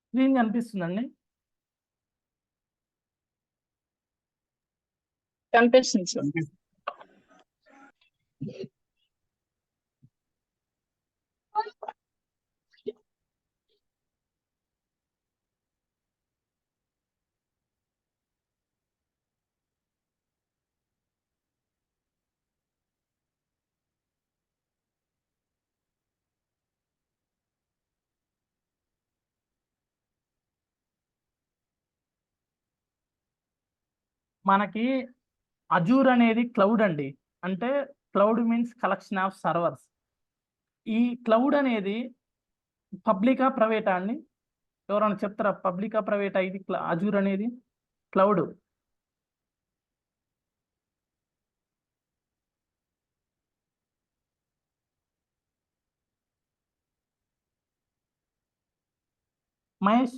Screen కనిపిస్తుందండి? కనిపిస్తుంది sir. మనకి అజూర్ అనేది క్లౌడ్ అండి. అంటే cloud means collection of servers. ఈ క్లౌడ్ అనేది పబ్లికా ప్రైవేటా అండి? ఎవరైనా చెప్తారా? పబ్లికా ప్రైవేటా ఇది అజూర్ అనేది cloud? Mahesh,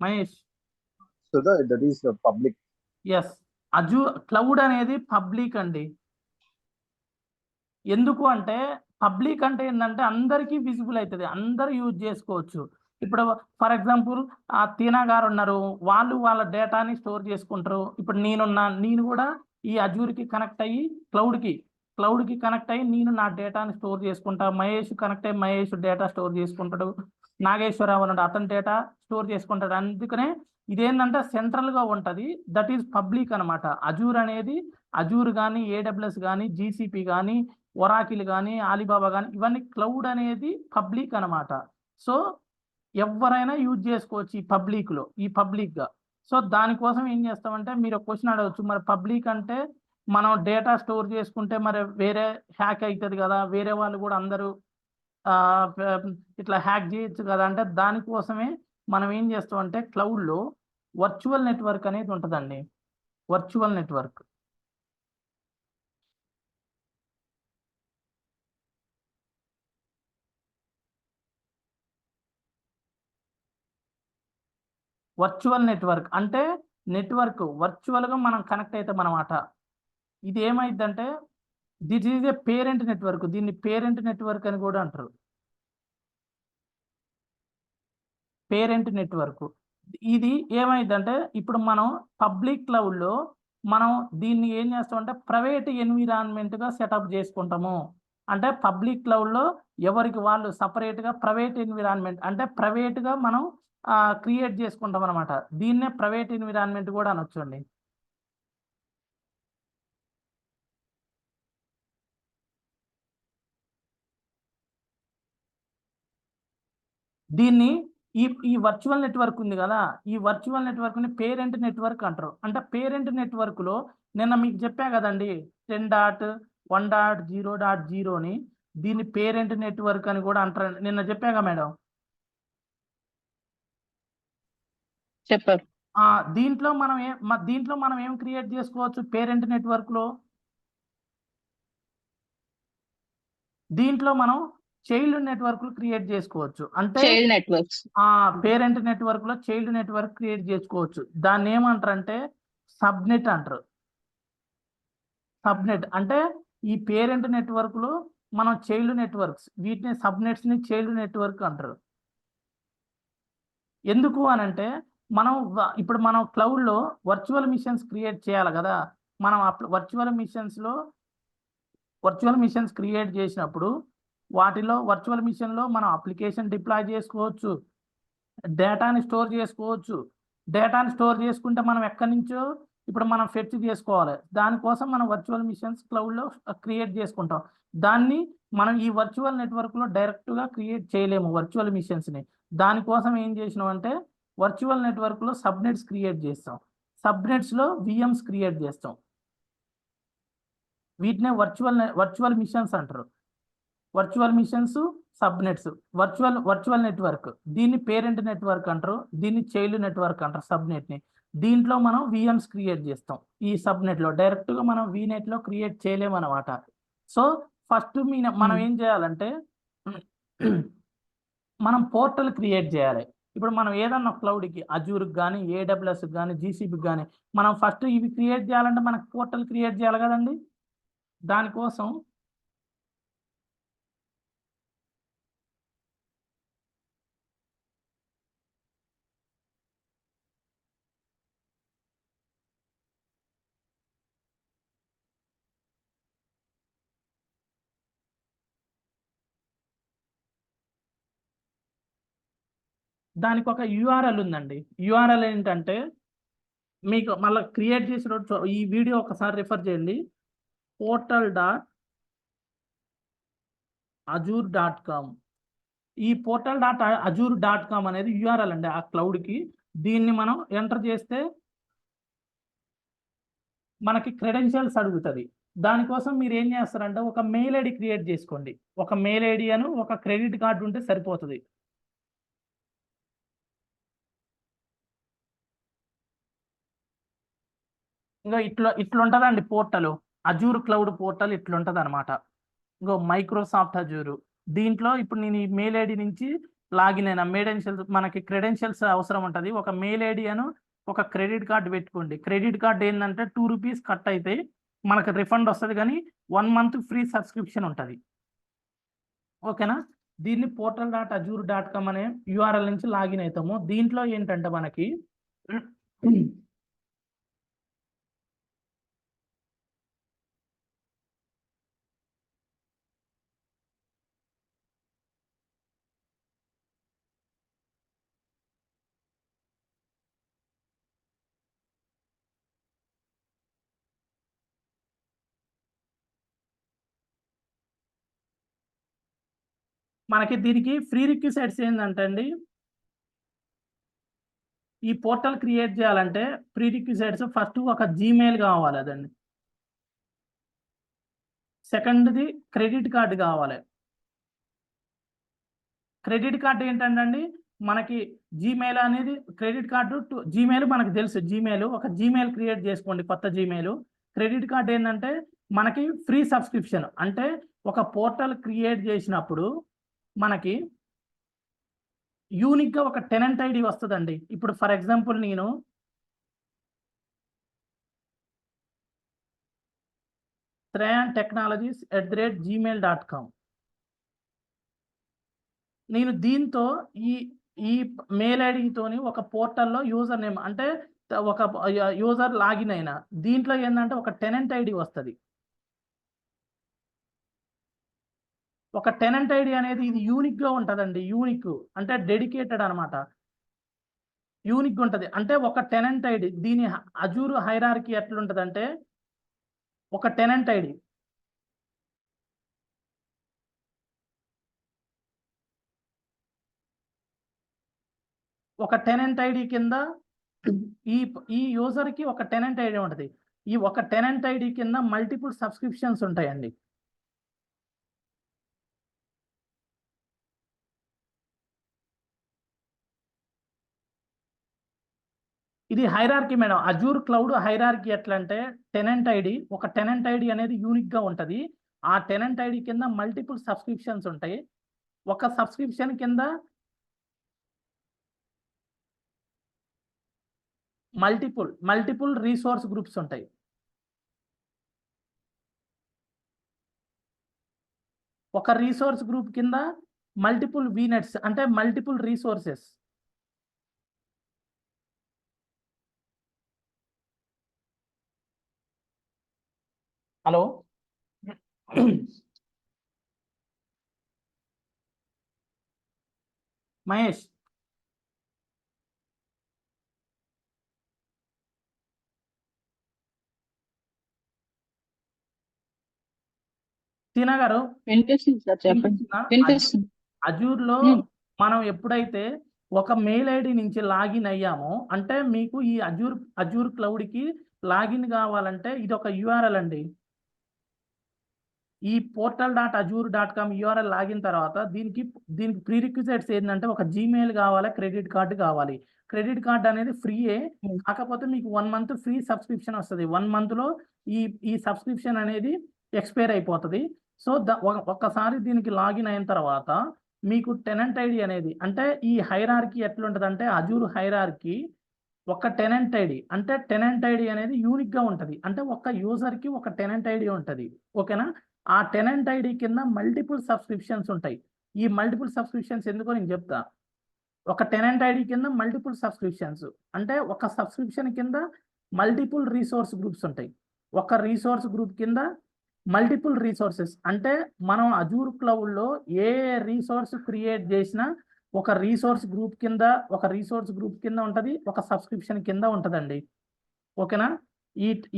Mahesh. So that is public. Yes, Azure cloud అనేది పబ్లిక్ అండి. ఎందుకు అంటే పబ్లిక్ అంటే ఏంటంటే అందరికీ విజిబుల్ అవుతుంది, అందరూ యూజ్ చేసుకోవచ్చు. ఇప్పుడు ఫర్ ఎగ్జాంపుల్ తీనా గారు ఉన్నారు, వాళ్ళు వాళ్ళ డేటాని స్టోర్ చేసుకుంటారు. ఇప్పుడు నేను కూడా ఈ అజూర్కి కనెక్ట్ అయ్యి క్లౌడ్కి కనెక్ట్ అయ్యి నేను నా డేటాని స్టోర్ చేసుకుంటా. మహేష్ కనెక్ట్ అయ్యి మహేష్ డేటా స్టోర్ చేసుకుంటాడు. నాగేశ్వరరావు అన్నాడు, అతని డేటా స్టోర్ చేసుకుంటాడు. అందుకనే ఇదేంటంటే సెంట్రల్గా ఉంటుంది. దట్ ఈస్ పబ్లిక్ అనమాట. అజూర్ అనేది అజూర్ కానీ, ఏడబ్ల్యూఎస్ కానీ, జీసీపీ కానీ, ఒరాకిల్ కానీ, ఆలీబాబా కానీ, ఇవన్నీ క్లౌడ్ అనేది పబ్లిక్ అనమాట. సో ఎవరైనా యూజ్ చేసుకోవచ్చు ఈ పబ్లిక్గా. సో దానికోసం ఏం చేస్తామంటే మీరు ఒక క్వశ్చన్ అడగచ్చు, మరి పబ్లిక్ అంటే మనం డేటా స్టోర్ చేసుకుంటే మరి వేరే హ్యాక్ అవుతుంది కదా, వేరే వాళ్ళు కూడా అందరూ ఇట్లా హ్యాక్ చేయొచ్చు కదా అంటే దానికోసమే మనం ఏం చేస్తామంటే క్లౌడ్లో వర్చువల్ నెట్వర్క్ అనేది ఉంటుందండి. Virtual network. వర్చువల్ నెట్వర్క్ అంటే నెట్వర్క్ వర్చువల్గా మనం కనెక్ట్ అవుతాం అన్నమాట. ఇది ఏమైందంటే this is a parent network. దీన్ని పేరెంట్ నెట్వర్క్ అని కూడా అంటారు. Parent network. ఇది ఏమైందంటే ఇప్పుడు మనం పబ్లిక్ క్లౌడ్లో మనం దీన్ని ఏం చేస్తామంటే ప్రైవేట్ ఎన్విరాన్మెంట్గా సెటప్ చేసుకుంటాము. అంటే పబ్లిక్ క్లౌడ్లో ఎవరికి వాళ్ళు సపరేట్గా ప్రైవేట్ ఎన్విరాన్మెంట్ అంటే ప్రైవేట్గా మనం క్రియేట్ చేసుకుంటాం అనమాట. దీన్నే ప్రైవేట్ ఎన్విరాన్మెంట్ కూడా అనొచ్చండి. దీన్ని ఈ వర్చువల్ నెట్వర్క్ ఉంది కదా, ఈ వర్చువల్ నెట్వర్క్ని పేరెంట్ నెట్వర్క్ అంటారు. అంటే పేరెంట్ నెట్వర్క్లో నిన్న మీకు చెప్పా కదండి 10.1.0.0ని దీన్ని పేరెంట్ నెట్వర్క్ అని కూడా అంటారు. నిన్న చెప్పాగా మేడం? చెప్పారు. దీంట్లో మనం ఏం క్రియేట్ చేసుకోవచ్చు పేరెంట్ నెట్వర్క్లో? దీంట్లో మనం చైల్డ్ నెట్వర్క్లు క్రియేట్ చేసుకోవచ్చు. అంటే చైల్డ్ నెట్వర్క్స్. పేరెంట్ నెట్వర్క్లో చైల్డ్ నెట్వర్క్ క్రియేట్ చేసుకోవచ్చు. దాన్ని ఏమంటారంటే సబ్నెట్ అంటారు. సబ్నెట్ అంటే ఈ పేరెంట్ నెట్వర్క్లో మనం చైల్డ్ నెట్వర్క్స్, వీటిని సబ్నెట్స్ని చైల్డ్ నెట్వర్క్ అంటారు. ఎందుకు అనంటే ఇప్పుడు మనం క్లౌడ్లో వర్చువల్ మిషన్స్ క్రియేట్ చేయాలి కదా. మనం వర్చువల్ మిషన్స్ క్రియేట్ చేసినప్పుడు వాటిలో వర్చువల్ మిషన్లో మనం అప్లికేషన్ డిప్లాయ్ చేసుకోవచ్చు, డేటాని స్టోర్ చేసుకోవచ్చు. డేటాని స్టోర్ చేసుకుంటే మనం ఎక్కడి నుంచో ఇప్పుడు మనం ఫెచ్ చేసుకోవాలి. దానికోసం మనం వర్చువల్ మిషన్స్ క్లౌడ్లో క్రియేట్ చేసుకుంటాం. దాన్ని మనం ఈ వర్చువల్ నెట్వర్క్లో డైరెక్ట్గా క్రియేట్ చేయలేము వర్చువల్ మిషన్స్ని. దానికోసం ఏం చేసినాం అంటే వర్చువల్ నెట్వర్క్లో సబ్నెట్స్ క్రియేట్ చేస్తాం. సబ్నెట్స్లో విఎమ్స్ క్రియేట్ చేస్తాం. వీటినే వర్చువల్ మిషన్స్ అంటారు. Virtual machines, subnets, virtual network. దీన్ని పేరెంట్ నెట్వర్క్ అంటారు, దీన్ని చైల్డ్ నెట్వర్క్ అంటారు సబ్నెట్ని. దీంట్లో మనం విఎమ్స్ క్రియేట్ చేస్తాం. ఈ సబ్నెట్లో డైరెక్ట్గా మనం వీనెట్లో క్రియేట్ చేయలేము అనమాట. సో ఫస్ట్ మనం ఏం చేయాలంటే మనం పోర్టల్ క్రియేట్ చేయాలి. ఇప్పుడు మనం ఏదన్నా క్లౌడ్కి అజూర్కి కానీ, ఏడబ్ల్యూఎస్కి కానీ, జీసీబీకి కానీ మనం ఫస్ట్ ఇవి క్రియేట్ చేయాలంటే మనకు పోర్టల్ క్రియేట్ చేయాలి కదండి. దానికోసం దానికి ఒక యూఆర్ఎల్ ఉందండి. యూఆర్ఎల్ ఏంటంటే మీకు మళ్ళీ క్రియేట్ చేసిన ఈ వీడియో ఒకసారి రిఫర్ చేయండి. portal.azure.com. ఈ portal.azure.com అనేది యూఆర్ఎల్ అండి ఆ క్లౌడ్కి. దీన్ని మనం ఎంటర్ చేస్తే మనకి క్రెడెన్షియల్స్ అడుగుతుంది. దానికోసం మీరు ఏం చేస్తారంటే ఒక మెయిల్ ఐడి క్రియేట్ చేసుకోండి. ఒక మెయిల్ ఐడి అను ఒక క్రెడిట్ కార్డు ఉంటే సరిపోతుంది. ఇంకా ఇట్లుంటుందండి పోర్టల్. అజూర్ క్లౌడ్ పోర్టల్ ఇట్లుంటుంది అనమాట. ఇంకో మైక్రోసాఫ్ట్ అజూర్. దీంట్లో ఇప్పుడు నేను ఈ మెయిల్ ఐడి నుంచి లాగిన్ అయినా మనకి క్రెడెన్షియల్స్ అవసరం ఉంటుంది. ఒక మెయిల్ ఐడి అను ఒక క్రెడిట్ కార్డు పెట్టుకోండి. క్రెడిట్ కార్డు ఏంటంటే ₹2 కట్ అయితే మనకు రిఫండ్ వస్తుంది, కానీ 1 month ఫ్రీ సబ్స్క్రిప్షన్ ఉంటుంది. ఓకేనా? దీన్ని portal.azure.com అనే యూఆర్ఎల్ నుంచి లాగిన్ అవుతాము. దీంట్లో ఏంటంటే మనకి దీనికి ఫ్రీ రిక్విజిట్స్ ఏంటంటే అండి, ఈ పోర్టల్ క్రియేట్ చేయాలంటే ప్రీ రిక్విజిట్స్ ఫస్ట్ ఒక జీమెయిల్ కావాలి, అదండి. సెకండ్ది క్రెడిట్ కార్డు కావాలి. క్రెడిట్ కార్డు ఏంటంటే అండి, మనకి జీమెయిల్ అనేది క్రెడిట్ కార్డు జీమెయిల్ మనకు తెలుసు. ఒక జీమెయిల్ క్రియేట్ చేసుకోండి, కొత్త జీమెయిల్. క్రెడిట్ కార్డు ఏంటంటే మనకి ఫ్రీ సబ్స్క్రిప్షన్. అంటే ఒక పోర్టల్ క్రియేట్ చేసినప్పుడు మనకి యూనిక్గా ఒక టెనెంట్ ఐడి వస్తుందండి. ఇప్పుడు ఫర్ ఎగ్జాంపుల్ నేను shreyantechnologies@gmail.com నేను దీంతో ఈ మెయిల్ ఐడితోని ఒక పోర్టల్లో యూజర్ నేమ్ అంటే ఒక యూజర్ లాగిన్ అయినా దీంట్లో ఏంటంటే ఒక టెనెంట్ ఐడి వస్తుంది. ఒక టెనెంట్ ఐడి అనేది ఇది యూనిక్గా ఉంటుందండి. యూనిక్ అంటే డెడికేటెడ్ అనమాట. యూనిక్ ఉంటుంది. అంటే ఒక టెనెంట్ ఐడి దీని అజూర్ హైరార్కీ ఎట్లుంటుందంటే ఒక టెనెంట్ ఐడి కింద ఈ యూజర్కి ఒక టెనెంట్ ఐడి ఉంటుంది. ఈ ఒక టెనెంట్ ఐడి కింద మల్టిపుల్ సబ్స్క్రిప్షన్స్ ఉంటాయండి. ఇది hierarchy madam. Azure cloud hierarchy ఎట్లా అంటే ఒక టెనెంట్ ఐడి అనేది యూనిక్గా ఉంటుంది. ఆ టెనెంట్ ఐడి కింద మల్టిపుల్ సబ్స్క్రిప్షన్స్ ఉంటాయి. ఒక సబ్స్క్రిప్షన్ కింద మల్టిపుల్ రీసోర్స్ గ్రూప్స్ ఉంటాయి. ఒక రీసోర్స్ గ్రూప్ కింద మల్టిపుల్ వీనెట్స్ అంటే మల్టిపుల్ రీసోర్సెస్. హలో మహేష్, టీనా గారు వినిపిస్తుంది సార్, చెప్పండి. వినిపిస్తుంది. అజూర్లో మనం ఎప్పుడైతే ఒక మెయిల్ ఐడి నుంచి లాగిన్ అయ్యామో అంటే మీకు ఈ అజూర్ క్లౌడ్కి లాగిన్ కావాలంటే ఇది ఒక యూఆర్ఎల్ అండి. ఈ portal.azure.com యూఆర్ఎల్ లాగిన్ తర్వాత దీనికి ప్రీ రిక్విజిట్స్ ఏంటంటే ఒక జీమెయిల్ కావాలి, క్రెడిట్ కార్డు కావాలి. క్రెడిట్ కార్డు అనేది ఫ్రీయే, కాకపోతే మీకు 1 month ఫ్రీ సబ్స్క్రిప్షన్ వస్తుంది. 1 monthలో ఈ సబ్స్క్రిప్షన్ అనేది ఎక్స్పైర్ అయిపోతుంది. సో ఒక్కసారి దీనికి లాగిన్ అయిన తర్వాత మీకు టెనెంట్ ఐడి అనేది అంటే ఈ హైరార్కీ ఎట్లుంటుంది అంటే అజూర్ హైరార్కీ ఒక టెనెంట్ ఐడి అంటే టెనెంట్ ఐడి అనేది యూనిక్గా ఉంటుంది. అంటే ఒక యూజర్కి ఒక టెనెంట్ ఐడి ఉంటుంది. ఓకేనా? ఆ టెనెంట్ ఐడి కింద మల్టిపుల్ సబ్స్క్రిప్షన్స్ ఉంటాయి. ఈ మల్టిపుల్ సబ్స్క్రిప్షన్స్ ఎందుకో నేను చెప్తా. ఒక టెనెంట్ ఐడి కింద మల్టిపుల్ సబ్స్క్రిప్షన్స్ అంటే ఒక సబ్స్క్రిప్షన్ కింద మల్టిపుల్ రీసోర్స్ గ్రూప్స్ ఉంటాయి. ఒక రీసోర్స్ గ్రూప్ కింద మల్టిపుల్ రీసోర్సెస్ అంటే మనం అజూర్ క్లౌడ్లో ఏ రీసోర్స్ క్రియేట్ చేసినా ఒక రీసోర్స్ గ్రూప్ కింద ఉంటుంది, ఒక సబ్స్క్రిప్షన్ కింద ఉంటుందండి. ఓకేనా?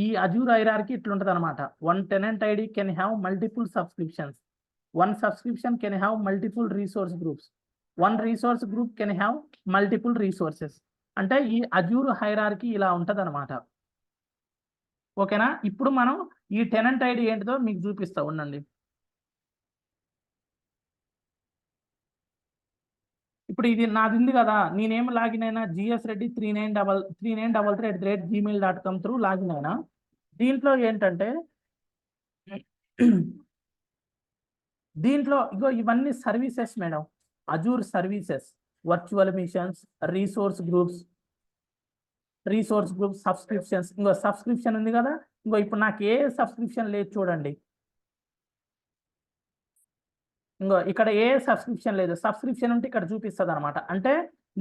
ఈ అజూర్ హైరార్కీ ఇట్లుంటది అనమాట. One tenant ID can have multiple subscriptions, one subscription can have multiple resource groups, one resource group can have multiple resources. అంటే ఈ అజూర్ హైరార్కీ ఇలా ఉంటది అనమాట. ఓకేనా? ఇప్పుడు మనం ఈ టెనెంట్ ఐడి ఏంటిదో మీకు చూపిస్తా ఉండండి. ఇప్పుడు ఇది నాది ఉంది కదా, నేనేం లాగిన్ అయినా gsreddy 3933@gmail.com త్రూ లాగిన్ అయినా. దీంట్లో ఏంటంటే దీంట్లో ఇగో ఇవన్నీ services madam. Azure services, virtual machines, resource groups, subscriptions. ఇంకో సబ్స్క్రిప్షన్ ఉంది కదా, ఇంకో ఇప్పుడు నాకు ఏ సబ్స్క్రిప్షన్ లేదు చూడండి. ఇంకో ఇక్కడ ఏ సబ్స్క్రిప్షన్ లేదు. సబ్స్క్రిప్షన్ ఉంటే ఇక్కడ చూపిస్తుంది అనమాట. అంటే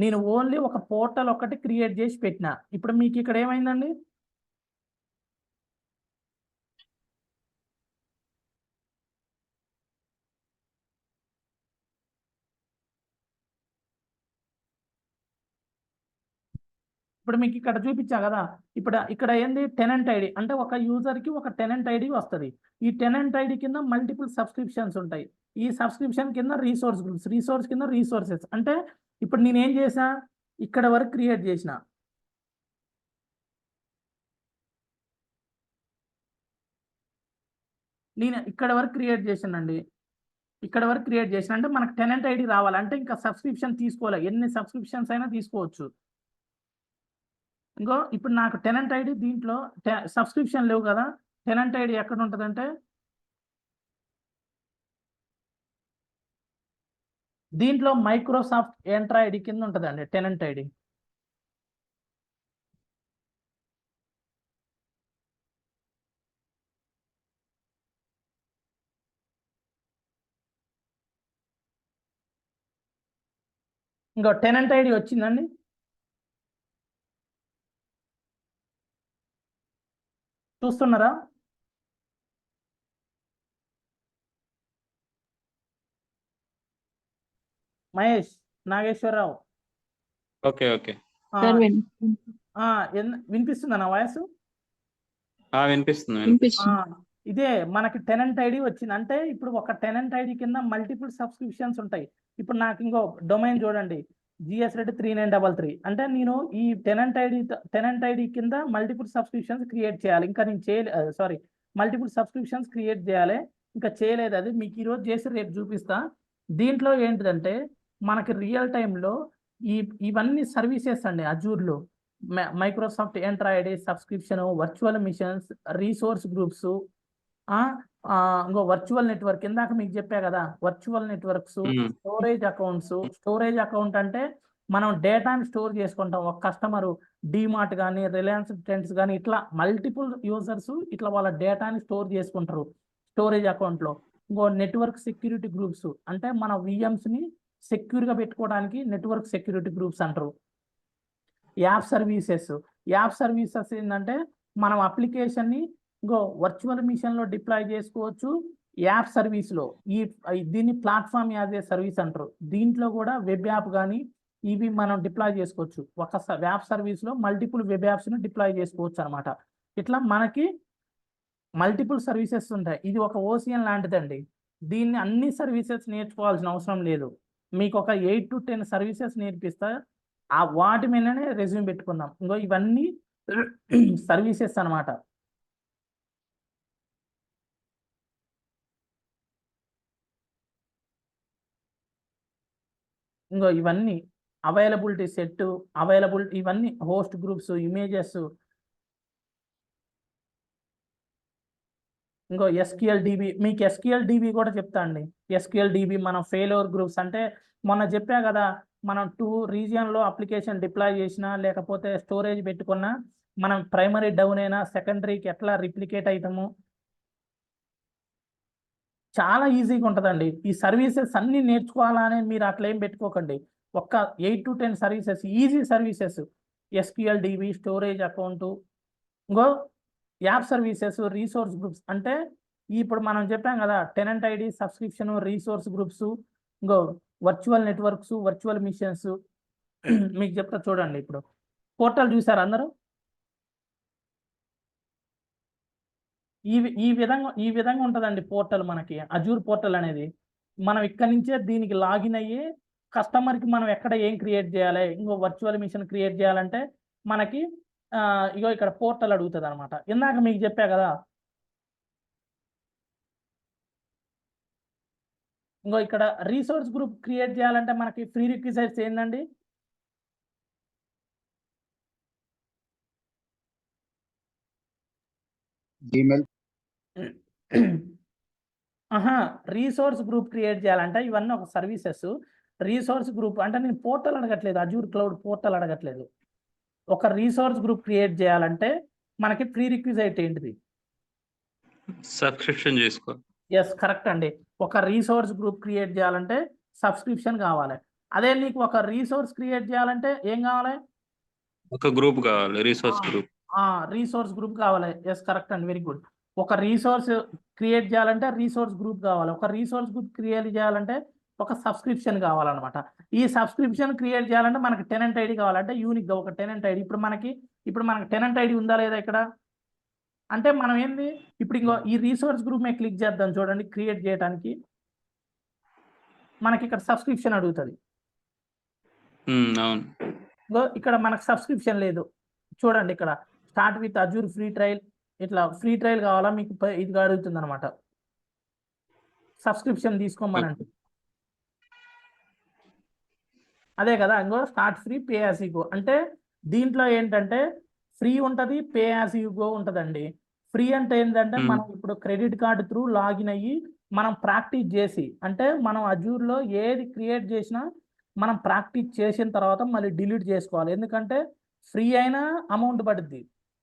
నేను ఓన్లీ ఒక పోర్టల్ ఒకటి క్రియేట్ చేసి పెట్టిన. ఇప్పుడు మీకు ఇక్కడ ఏమైందండి? ఇప్పుడు మీకు ఇక్కడ చూపించా కదా, ఇప్పుడు ఇక్కడ ఏంది టెనెంట్ ఐడి అంటే ఒక యూజర్కి ఒక టెనెంట్ ఐడి వస్తుంది. ఈ టెనెంట్ ఐడి కింద మల్టిపుల్ సబ్స్క్రిప్షన్స్ ఉంటాయి. ఈ సబ్స్క్రిప్షన్ కింద రీసోర్స్ గ్రూప్స్, రీసోర్స్ కింద రీసోర్సెస్. అంటే ఇప్పుడు నేను ఏం చేసా, ఇక్కడ వరకు క్రియేట్ చేసిన. నేను ఇక్కడ వరకు క్రియేట్ చేసానండి. ఇక్కడ వరకు క్రియేట్ చేసిన అంటే మనకు టెనెంట్ ఐడి రావాలంటే ఇంకా సబ్స్క్రిప్షన్ తీసుకోవాలి. ఎన్ని సబ్స్క్రిప్షన్స్ అయినా తీసుకోవచ్చు. ఇంకో ఇప్పుడు నాకు టెనెంట్ ఐడి దీంట్లో సబ్స్క్రిప్షన్ లేవు కదా, టెనెంట్ ఐడి ఎక్కడ ఉంటుందంటే దీంట్లో మైక్రోసాఫ్ట్ ఎంట్రా ఐడి కింద ఉంటుందండి టెనెంట్ ఐడి. ఇంకో టెనెంట్ ఐడి వచ్చిందండి. చూస్తున్నారా? మహేష్, నాగేశ్వరరావు. ఓకే ఓకే ఆ, సార్ వినిపిస్తుందా నా వాయిస్? వినిపిస్తుంది వినిపిస్తుంది. ఇదే మనకి టెనెంట్ ఐడి వచ్చింది. అంటే ఇప్పుడు ఒక టెనెంట్ ఐడి కింద మల్టిపుల్ సబ్స్క్రిప్షన్స్ ఉంటాయి. ఇప్పుడు నాకు ఇంకో డొమైన్ చూడండి, gsreddy 3933. అంటే నేను ఈ టెనెంట్ ఐడి కింద మల్టిపుల్ సబ్స్క్రిప్షన్స్ క్రియేట్ చేయాలి. ఇంకా నేను మల్టిపుల్ సబ్స్క్రిప్షన్స్ క్రియేట్ చేయాలి, ఇంకా చేయలేదు. అది మీకు ఈరోజు చేసి రేపు చూపిస్తా. దీంట్లో ఏంటిదంటే మనకి రియల్ టైంలో ఇవన్నీ సర్వీసెస్ అండి అజూర్లో. Microsoft Entra ID, subscription, virtual machines, resource groups, ఇంకో వర్చువల్ నెట్వర్క్. ఇందాక మీకు చెప్పా కదా, virtual networks, storage accounts. Storage account అంటే మనం డేటాని స్టోర్ చేసుకుంటాం. ఒక కస్టమర్ డిమార్ట్ కానీ, రిలయన్స్ ట్రెండ్స్ కానీ, ఇట్లా మల్టిపుల్ యూజర్స్ ఇట్లా వాళ్ళ డేటాని స్టోర్ చేసుకుంటారు స్టోరేజ్ అకౌంట్లో. ఇంకో నెట్వర్క్ సెక్యూరిటీ గ్రూప్స్ అంటే మన విఎమ్స్ని సెక్యూర్గా పెట్టుకోవడానికి నెట్వర్క్ సెక్యూరిటీ గ్రూప్స్ అంటారు. యాప్ సర్వీసెస్ ఏంటంటే మనం అప్లికేషన్ని ఇంకో వర్చువల్ మిషన్లో డిప్లాయ్ చేసుకోవచ్చు. యాప్ సర్వీస్లో దీన్ని ప్లాట్ఫామ్ యాజ్ ఏ సర్వీస్ అంటారు. దీంట్లో కూడా వెబ్ యాప్ కానీ ఇవి మనం డిప్లాయ్ చేసుకోవచ్చు. ఒక యాప్ సర్వీస్లో మల్టిపుల్ వెబ్ యాప్స్ని డిప్లాయ్ చేసుకోవచ్చు అనమాట. ఇట్లా మనకి మల్టిపుల్ సర్వీసెస్ ఉంటాయి. ఇది ఒక ఓసియన్ లాంటిదండి. దీన్ని అన్ని సర్వీసెస్ నేర్చుకోవాల్సిన అవసరం లేదు. మీకు ఒక 8 to 10 సర్వీసెస్ నేర్పిస్తా, వాటి మీదనే రెజ్యూమ్ పెట్టుకుందాం. ఇంకో ఇవన్నీ సర్వీసెస్ అనమాట. ఇంకో ఇవన్నీ అవైలబిలిటీ సెట్, ఇవన్నీ హోస్ట్ గ్రూప్స్, ఇమేజెస్. ఇంకో SQL DB, మీకు SQL DB కూడా చెప్తా అండి. SQL DB మనం ఫెయిల్యూర్ గ్రూప్స్ అంటే మొన్న చెప్పా కదా, మనం 2 రీజియన్లో అప్లికేషన్ డిప్లాయ్ చేసినా లేకపోతే స్టోరేజ్ పెట్టుకున్నా మనం ప్రైమరీ డౌన్ అయినా సెకండరీకి ఎట్లా రిప్లికేట్ అవుతాము, చాలా ఈజీగా ఉంటుందండి. ఈ సర్వీసెస్ అన్ని నేర్చుకోవాలని మీరు అట్లా ఏం పెట్టుకోకండి. ఒక్క 8 to 10 services, easy services. SQL DB, storage account, ఇంకో యాప్ సర్వీసెస్, రీసోర్స్ గ్రూప్స్. అంటే ఇప్పుడు మనం చెప్పాం కదా, tenant ID, subscription, resource groups, ఇంకో వర్చువల్ నెట్వర్క్స్, వర్చువల్ మిషన్స్ మీకు చెప్తా చూడండి. ఇప్పుడు పోర్టల్ చూసారు అందరూ? ఈ విధంగా ఉంటుందండి పోర్టల్. మనకి అజూర్ పోర్టల్ అనేది మనం ఇక్కడ నుంచే దీనికి లాగిన్ అయ్యి కస్టమర్కి మనం ఎక్కడ ఏం క్రియేట్ చేయాలి, ఇంకో వర్చువల్ మిషన్ క్రియేట్ చేయాలంటే మనకి ఇగో ఇక్కడ పోర్టల్ అడుగుతుంది అనమాట. ఇందాక మీకు చెప్పా కదా, ఇంకో ఇక్కడ రీసోర్స్ గ్రూప్ క్రియేట్ చేయాలంటే మనకి ఫ్రీ రిక్విజైట్స్ ఏంటండి? Gmail. రీసోర్స్ గ్రూప్ క్రియేట్ చేయాలంటే ఇవన్నీ ఒక సర్వీసెస్. రీసోర్స్ గ్రూప్ అంటే నేను పోర్టల్ అడగట్లేదు, అజూర్ క్లౌడ్ పోర్టల్ అడగట్లేదు. ఒక రీసోర్స్ గ్రూప్ క్రియేట్ చేయాలంటే మనకి ప్రీ రిక్విజైట్ ఏంటిది? సబ్స్క్రిప్షన్ చేసుకో. ఎస్, కరెక్ట్ అండి. ఒక రీసోర్స్ గ్రూప్ క్రియేట్ చేయాలంటే సబ్స్క్రిప్షన్ కావాలి. అదే నీకు ఒక రీసోర్స్ క్రియేట్ చేయాలంటే ఏం కావాలి? ఒక గ్రూప్ కావాలి, రీసోర్స్ గ్రూప్. రీసోర్స్ గ్రూప్ కావాలి. ఎస్, కరెక్ట్ అండి, వెరీ గుడ్. ఒక రీసోర్స్ క్రియేట్ చేయాలంటే రీసోర్స్ గ్రూప్ కావాలి. ఒక రీసోర్స్ గ్రూప్ క్రియేట్ చేయాలంటే ఒక సబ్స్క్రిప్షన్ కావాలన్నమాట. ఈ సబ్స్క్రిప్షన్ క్రియేట్ చేయాలంటే మనకి టెనెంట్ ఐడి కావాలంటే యూనిక్ గా ఒక టెనెంట్ ఐడి. ఇప్పుడు మనకి టెనెంట్ ఐడి ఉందా లేదా ఇక్కడ? అంటే మనం ఏంది ఇప్పుడు ఇంకో ఈ రీసోర్స్ గ్రూప్ మీద క్లిక్ చేద్దాం చూడండి. క్రియేట్ చేయడానికి మనకి ఇక్కడ సబ్స్క్రిప్షన్ అడుగుతుంది. అవును. ఇక్కడ మనకు సబ్స్క్రిప్షన్ లేదు చూడండి. ఇక్కడ start with Azure free trial, ఇట్లా ఫ్రీ ట్రయల్ కావాలా మీకు ఇది అడుగుతుంది అనమాట. సబ్స్క్రిప్షన్ తీసుకోమనంటే అదే కదా, ఇంకో start free pay as you go. అంటే దీంట్లో ఏంటంటే ఫ్రీ ఉంటుంది, పే యాజ్ యు గో ఉంటుందండి. ఫ్రీ అంటే ఏంటంటే మనం ఇప్పుడు క్రెడిట్ కార్డు త్రూ లాగిన్ అయ్యి మనం ప్రాక్టీస్ చేసి, అంటే మనం అజూర్లో ఏది క్రియేట్ చేసినా మనం ప్రాక్టీస్ చేసిన తర్వాత మళ్ళీ డిలీట్ చేసుకోవాలి. ఎందుకంటే ఫ్రీ అయినా అమౌంట్ పడుతుంది,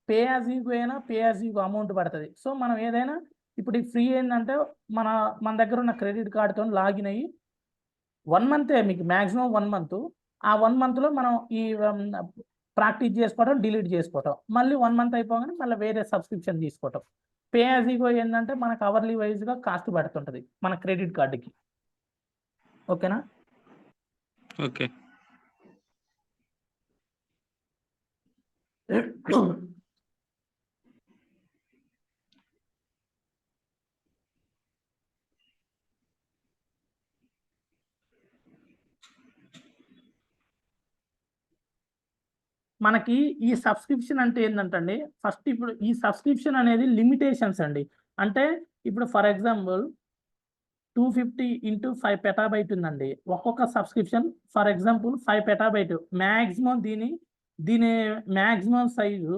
పే యాజ్ యు గో అయినా pay as you go amount పడుతుంది. సో మనం ఏదైనా ఇప్పుడు ఈ ఫ్రీ ఏంటంటే మన దగ్గర ఉన్న క్రెడిట్ కార్డుతో లాగిన్ అయ్యి 1 మంతే, మీకు మ్యాక్సిమం 1 మంత్. ఆ 1 మంత్లో మనం ఈ ప్రాక్టీస్ చేసుకోవడం, డిలీట్ చేసుకోవటం, మళ్ళీ 1 మంత్ అయిపోగానే మళ్ళీ వేరే సబ్స్క్రిప్షన్ తీసుకోవటం. పే యాజ్ యు గో ఏంటంటే మనకు అవర్లీ వైజ్గా కాస్ట్ పడుతుంటుంది మన క్రెడిట్ కార్డుకి. ఓకేనా? ఓకే. మనకి ఈ సబ్స్క్రిప్షన్ అంటే ఏంటంటే ఫస్ట్ ఇప్పుడు ఈ సబ్స్క్రిప్షన్ అనేది లిమిటేషన్స్ అండి. అంటే ఇప్పుడు ఫర్ ఎగ్జాంపుల్ 250 × 5 పెటాబైట్ ఉందండి ఒక్కొక్క subscription. For example 5 petabyte maximum, దీని మ్యాక్సిమం సైజు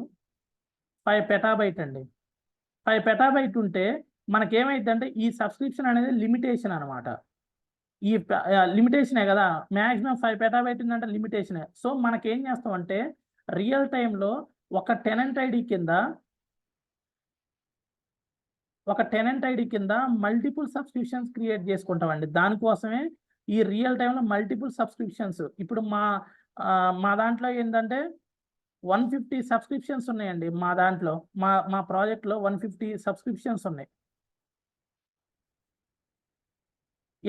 5 పెటాబైట్ అండి. 5 పెటాబైట్ ఉంటే మనకేమైందంటే ఈ సబ్స్క్రిప్షన్ అనేది లిమిటేషన్ అనమాట. ఈ లిమిటేషనే కదా, మ్యాక్సిమం 5 పెటాబైట్ ఉందంటే లిమిటేషనే. సో మనకేం చేస్తామంటే రియల్ టైంలో ఒక టెనెంట్ ఐడి కింద మల్టిపుల్ సబ్స్క్రిప్షన్స్ క్రియేట్ చేసుకుంటామండి. దానికోసమే ఈ రియల్ టైంలో మల్టిపుల్ సబ్స్క్రిప్షన్స్. ఇప్పుడు మా దాంట్లో ఏంటంటే 150 సబ్స్క్రిప్షన్స్ ఉన్నాయండి. మా దాంట్లో మా ప్రాజెక్ట్లో 150 సబ్స్క్రిప్షన్స్ ఉన్నాయి.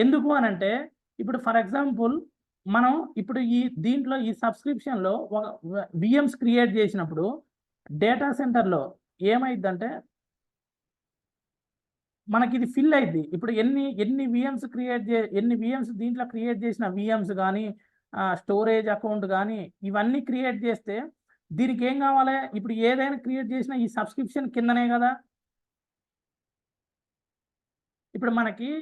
ఎందుకు అనంటే ఇప్పుడు ఫర్ ఎగ్జాంపుల్ మనం ఇప్పుడు దీంట్లో ఈ సబ్స్క్రిప్షన్లో విఎమ్స్ క్రియేట్ చేసినప్పుడు డేటా సెంటర్లో ఏమైందంటే మనకి ఇది ఫిల్ అయింది. ఇప్పుడు ఎన్ని విఎమ్స్ దీంట్లో క్రియేట్ చేసిన విఎమ్స్ కానీ స్టోరేజ్ అకౌంట్ కానీ ఇవన్నీ క్రియేట్ చేస్తే దీనికి ఏం కావాలి? ఇప్పుడు ఏదైనా క్రియేట్ చేసిన ఈ సబ్స్క్రిప్షన్ కిందనే కదా. ఇప్పుడు మనకి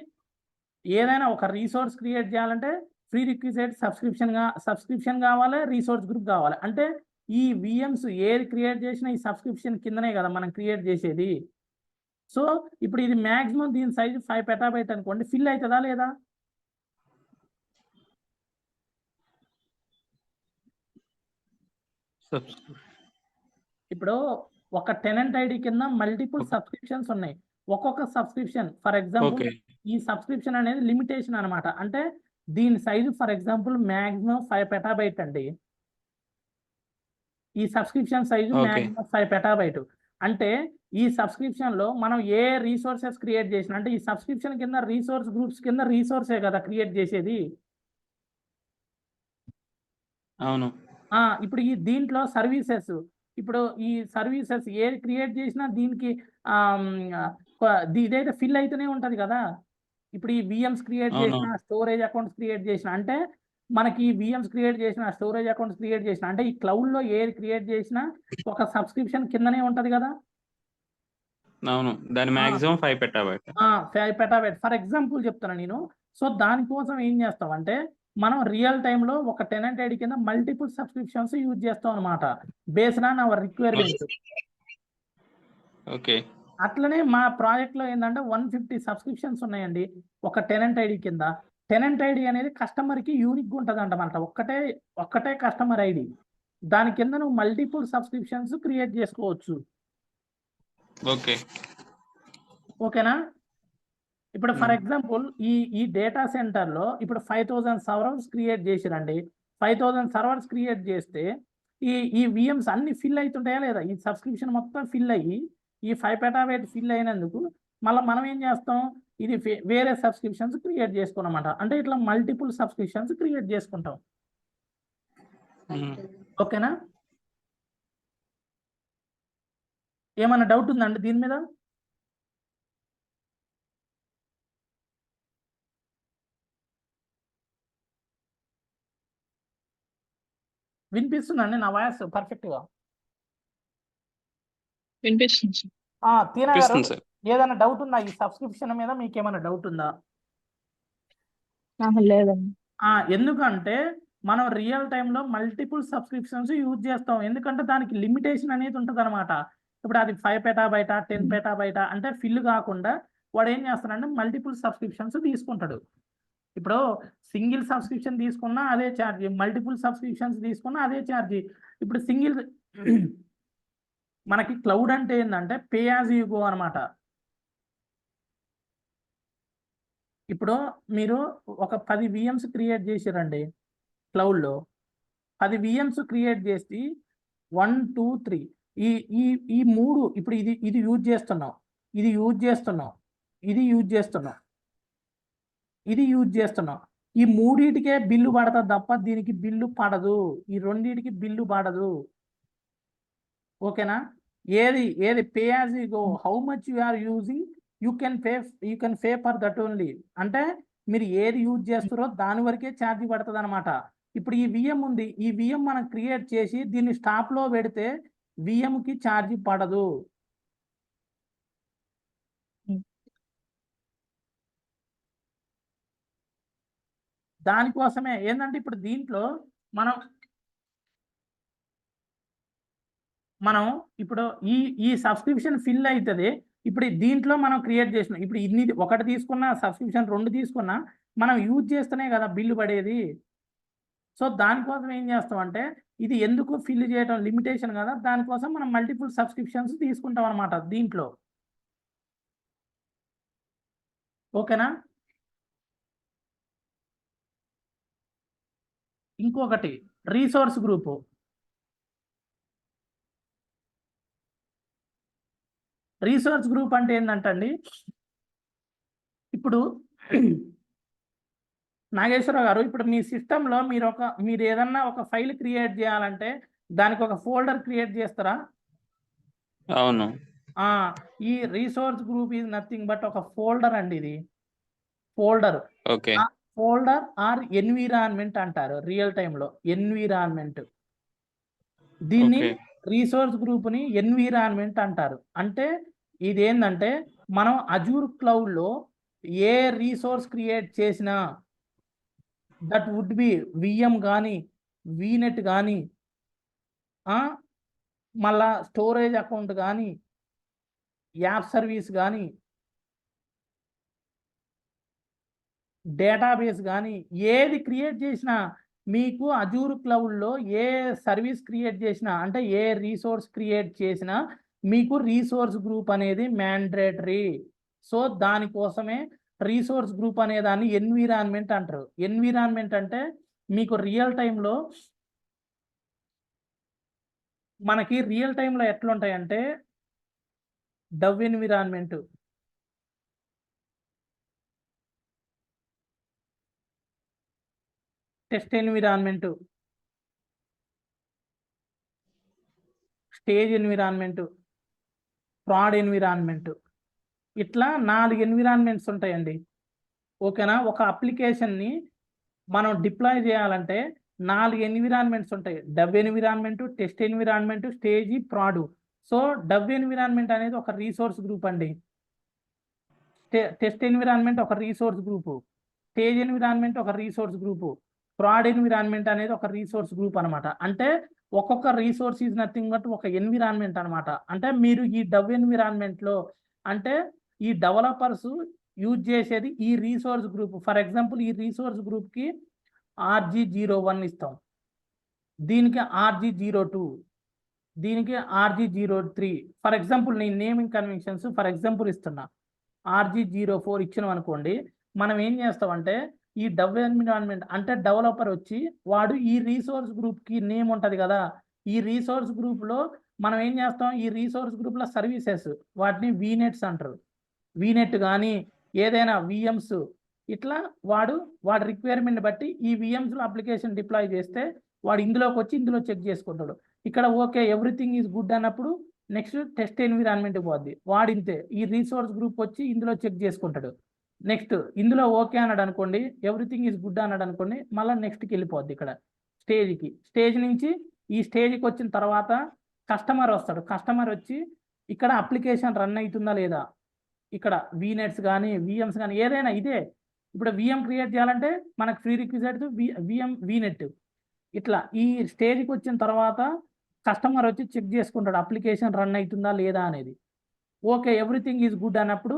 ఏదైనా ఒక రీసోర్స్ క్రియేట్ చేయాలంటే ఫ్రీ రిక్విజైట్ సబ్స్క్రిప్షన్ కావాలి, రీసోర్స్ గ్రూప్ కావాలి. అంటే ఈ విఎమ్స్ ఏది క్రియేట్ చేసినా ఈ సబ్స్క్రిప్షన్ కిందనే కదా మనం క్రియేట్ చేసేది. సో ఇప్పుడు ఇది మ్యాక్సిమం దీని సైజు 5 పెటాబైట్ అనుకోండి, ఫిల్ అవుతుందా లేదా? ఇప్పుడు ఒక టెనెంట్ ఐడి కింద మల్టిపుల్ సబ్స్క్రిప్షన్స్ ఉన్నాయి. ఒక్కొక్క సబ్స్క్రిప్షన్ ఫర్ ఎగ్జాంపుల్ ఈ సబ్స్క్రిప్షన్ అనేది లిమిటేషన్ అనమాట. అంటే దీని size for example maximum 5 petabyte అండి. ఈ సబ్స్క్రిప్షన్ సైజు మ్యాక్సిమం 5 పెటాబైట్. అంటే ఈ సబ్స్క్రిప్షన్ లో మనం ఏ రీసోర్సెస్ క్రియేట్ చేసినా, అంటే ఈ సబ్స్క్రిప్షన్ కింద రీసోర్స్ గ్రూప్స్ కింద రీసోర్సే కదా క్రియేట్ చేసేది. అవును. ఇప్పుడు ఈ దీంట్లో సర్వీసెస్ ఇప్పుడు ఈ సర్వీసెస్ ఏది క్రియేట్ చేసినా దీనికి ఇదైతే ఫిల్ అయితేనే ఉంటది కదా. ఇప్పుడు ఈ విఎమ్స్ క్రియేట్ అవును. చేసిన స్టోరేజ్ అకౌంట్స్ క్రియేట్ చేసిన అంటే మనకి విఎమ్స్ క్రియేట్ చేసిన స్టోరేజ్ అకౌంట్స్ క్రియేట్ చేసిన అంటే ఈ క్లౌడ్ లో ఏది క్రియేట్ చేసినా ఒక సబ్స్క్రిప్షన్ కిందనే ఉంటది కదా. అవును. దాని maximum 5 petabyte. 5 petabyte for example చెప్తాను నేను. సో దానికోసం ఏం చేస్తామంటే మనం రియల్ టైంలో ఒక టెనెంట్ ఐడి కింద మల్టిపుల్ సబ్స్క్రిప్షన్స్ యూజ్ చేస్తాం అనమాట based on hour requirement. Okay. అట్లనే మా ప్రాజెక్ట్ లో ఏంటంటే 150 సబ్స్క్రిప్షన్స్ ఉన్నాయండి ఒక టెనెంట్ ఐడి కింద. టెనెంట్ ఐడి అనేది కస్టమర్ కి యూనిక్ ఉంటుంది అంటమాట. ఒక్కటే కస్టమర్ ఐడి. దాని కింద నువ్వు మల్టిపుల్ సబ్స్క్రిప్షన్స్ క్రియేట్ చేసుకోవచ్చు. ఓకే. ఓకేనా. ఇప్పుడు ఫర్ ఎగ్జాంపుల్ ఈ డేటా సెంటర్ లో ఇప్పుడు 5000 సర్వర్స్ క్రియేట్ చేసిరండి. 5000 సర్వర్స్ క్రియేట్ చేస్తే ఈ విఎమ్స్ అన్ని ఫిల్ అవుతుంటాయా లేదా, ఈ సబ్స్క్రిప్షన్ మొత్తం ఫిల్ అయ్యి ఈ 5 పెటాబైట్ ఫిల్ అయినందుకు మళ్ళీ మనం ఏం చేస్తాం, ఇది వేరే సబ్స్క్రిప్షన్స్ క్రియేట్ చేసుకున్నమాట. అంటే ఇట్లా మల్టిపుల్ సబ్స్క్రిప్షన్స్ క్రియేట్ చేసుకుంటాం. ఓకేనా. ఏమన్నా డౌట్ ఉందండి దీని మీద? వినిపిస్తుందండి నా వాయిస్ పర్ఫెక్ట్ గా? వినిపిస్తుంది సార్. తీనా గారు అనిపిస్తుంది సార్. ఏదైనా డౌట్ ఉందా ఈ సబ్స్క్రిప్షన్ మీద? మీకు ఏమైనా డౌట్ ఉందా? లేదండి. ఎందుకంటే మనం రియల్ టైంలో మల్టిపుల్ సబ్స్క్రిప్షన్స్ యూజ్ చేస్తాం. ఎందుకంటే దానికి లిమిటేషన్ అనేది ఉంటుంది అనమాట. ఇప్పుడు అది 5 పెటాబైట 10 పెటాబైట అంటే ఫిల్ కాకుండా వాడు ఏం చేస్తాడంటే మల్టిపుల్ సబ్స్క్రిప్షన్స్ తీసుకుంటాడు. ఇప్పుడు సింగిల్ సబ్స్క్రిప్షన్ తీసుకున్నా అదే ఛార్జ్, మల్టిపుల్ సబ్స్క్రిప్షన్స్ తీసుకున్నా అదే ఛార్జ్. ఇప్పుడు సింగిల్ మనకి క్లౌడ్ అంటే ఏంటంటే పే యాజ్ యూ గో అనమాట. ఇప్పుడు మీరు ఒక 10 విఎమ్స్ క్రియేట్ చేసిరండి క్లౌడ్లో. 10 విఎమ్స్ క్రియేట్ చేసి 1 2 3 ఈ ఈ ఈ 3 ఇప్పుడు ఇది యూజ్ చేస్తున్నాం, ఇది యూజ్ చేస్తున్నాం, ఇది యూజ్ చేస్తున్నాం, ఇది యూజ్ చేస్తున్నాం. ఈ మూడింటికే బిల్లు పడతాది తప్ప దీనికి బిల్లు పడదు. ఈ రెండింటికి బిల్లు పడదు. ఓకేనా. ఏది pay as you go, how much you are using you can pay for that only. అంటే మీరు ఏది యూజ్ చేస్తారో దాని వరకే ఛార్జ్ పడుతుంది అనమాట. ఇప్పుడు ఈ విఎం ఉంది, ఈ విఎం మనం క్రియేట్ చేసి దీన్ని స్టాప్ లో పెడితే విఎం కి ఛార్జ్ పడదు. దానికోసమే ఏంటంటే ఇప్పుడు దీంట్లో మనం ఇప్పుడు ఈ సబ్స్క్రిప్షన్ ఫిల్ అవుతుంది. ఇప్పుడు దీంట్లో మనం క్రియేట్ చేసినాం. ఇప్పుడు ఇన్ని ఒకటి తీసుకున్నా సబ్స్క్రిప్షన్ 2 తీసుకున్నా మనం యూజ్ చేస్తేనే కదా బిల్లు పడేది. సో దానికోసం ఏం చేస్తామంటే ఇది ఎందుకు ఫిల్ చేయడం లిమిటేషన్ కదా, దానికోసం మనం మల్టిపుల్ సబ్స్క్రిప్షన్స్ తీసుకుంటాం అనమాట దీంట్లో. ఓకేనా. ఇంకొకటి రీసోర్స్ గ్రూప్. రీసోర్స్ గ్రూప్ అంటే ఏంటంటండి, ఇప్పుడు నాగేశ్వరరావు గారు ఇప్పుడు మీ సిస్టంలో మీరు ఏదన్నా ఒక ఫైల్ క్రియేట్ చేయాలంటే దానికి ఒక ఫోల్డర్ క్రియేట్ చేస్తారా? అవును. ఈ resource group is nothing but ఒక ఫోల్డర్ అండి. ఇది folder. Okay. Folder or environment అంటారు రియల్ టైంలో. ఎన్విరాన్మెంట్ దీన్ని రీసోర్స్ గ్రూప్ ని ఎన్విరాన్మెంట్ అంటారు. అంటే ఇదేంటంటే మనం అజూర్ క్లౌడ్ లో ఏ రీసోర్స్ క్రియేట్ చేసినా దట్ వుడ్ బి విఎం కానీ వీనెట్ కానీ మళ్ళా స్టోరేజ్ అకౌంట్ కానీ యాప్ సర్వీస్ కానీ డేటాబేస్ కానీ ఏది క్రియేట్ చేసినా మీకు అజూర్ క్లౌడ్లో ఏ సర్వీస్ క్రియేట్ చేసినా అంటే ఏ రీసోర్స్ క్రియేట్ చేసినా మీకు రీసోర్స్ గ్రూప్ అనేది మ్యాండేటరీ. సో దానికోసమే రీసోర్స్ గ్రూప్ అనే దాన్ని ఎన్విరాన్మెంట్ అంటారు. ఎన్విరాన్మెంట్ అంటే మీకు రియల్ టైంలో మనకి రియల్ టైంలో ఎట్లుంటాయంటే dev environment, test environment, stage environment, prod environment, ఇట్లా 4 ఎన్విరాన్మెంట్స్ ఉంటాయండి. ఓకేనా? ఒక అప్లికేషన్ని మనం డిప్లాయ్ చేయాలంటే 4 ఎన్విరాన్మెంట్స్ ఉంటాయి. Dub environment, test environment, stage, proud. So dub environment అనేది ఒక రీసోర్స్ గ్రూప్ అండి. టెస్ట్ ఎన్విరాన్మెంట్ ఒక రీసోర్స్ గ్రూపు, స్టేజ్ ఎన్విరాన్మెంట్ ఒక రీసోర్స్ గ్రూపు, ప్రాడ్ ఎన్విరాన్మెంట్ అనేది ఒక రీసోర్స్ గ్రూప్ అనమాట. అంటే ఒక్కొక్క రీసోర్స్ ఈజ్ నథింగ్ బట్ ఒక ఎన్విరాన్మెంట్ అనమాట. అంటే మీరు ఈ డబ్ ఎన్విరాన్మెంట్లో అంటే ఈ డెవలపర్స్ యూజ్ చేసేది ఈ రీసోర్స్ గ్రూప్. ఫర్ ఎగ్జాంపుల్ ఈ రీసోర్స్ గ్రూప్కి RG01 ఇస్తాం, దీనికి RG02, దీనికి RG03. ఫర్ ఎగ్జాంపుల్ నేను నేమింగ్ కన్వెన్షన్స్ ఫర్ ఎగ్జాంపుల్ ఇస్తున్నా. RG04 ఇచ్చినాం అనుకోండి, మనం ఏం చేస్తామంటే ఈ డబ్ ఎన్విరాన్మెంట్ అంటే డెవలపర్ వచ్చి వాడు ఈ రీసోర్స్ గ్రూప్కి నేమ్ ఉంటుంది కదా, ఈ రీసోర్స్ గ్రూప్లో మనం ఏం చేస్తాం, ఈ రీసోర్స్ గ్రూప్లో సర్వీసెస్ వాటిని వీనెట్స్ అంటారు. వీనెట్ కానీ ఏదైనా విఎమ్స్ ఇట్లా వాడి రిక్వైర్మెంట్ బట్టి ఈ విఎమ్స్లో అప్లికేషన్ డిప్లాయ్ చేస్తే వాడు ఇందులోకి వచ్చి ఇందులో చెక్ చేసుకుంటాడు. ఇక్కడ ఓకే ఎవ్రీథింగ్ ఈజ్ గుడ్ అన్నప్పుడు నెక్స్ట్ టెస్ట్ ఎన్విరాన్మెంట్ పోద్ది, వాడింతే ఈ రీసోర్స్ గ్రూప్ వచ్చి ఇందులో చెక్ చేసుకుంటాడు. నెక్స్ట్ ఇందులో ఓకే అన్నాడు అనుకోండి, ఎవ్రీథింగ్ ఈజ్ గుడ్ అన్నాడు అనుకోండి, మళ్ళీ నెక్స్ట్కి వెళ్ళిపోద్ది ఇక్కడ స్టేజ్కి. స్టేజ్ నుంచి ఈ స్టేజ్కి వచ్చిన తర్వాత కస్టమర్ వస్తాడు. కస్టమర్ వచ్చి ఇక్కడ అప్లికేషన్ రన్ అవుతుందా లేదా, ఇక్కడ వీనెట్స్ కానీ విఎమ్స్ కానీ ఏదైనా ఇదే. ఇప్పుడు విఎం క్రియేట్ చేయాలంటే మనకు ప్రీ రిక్విజైట్ విఎం వీనెట్. ఇట్లా ఈ స్టేజ్కి వచ్చిన తర్వాత కస్టమర్ వచ్చి చెక్ చేసుకుంటాడు అప్లికేషన్ రన్ అవుతుందా లేదా అనేది. ఓకే ఎవ్రీథింగ్ ఈజ్ గుడ్ అన్నప్పుడు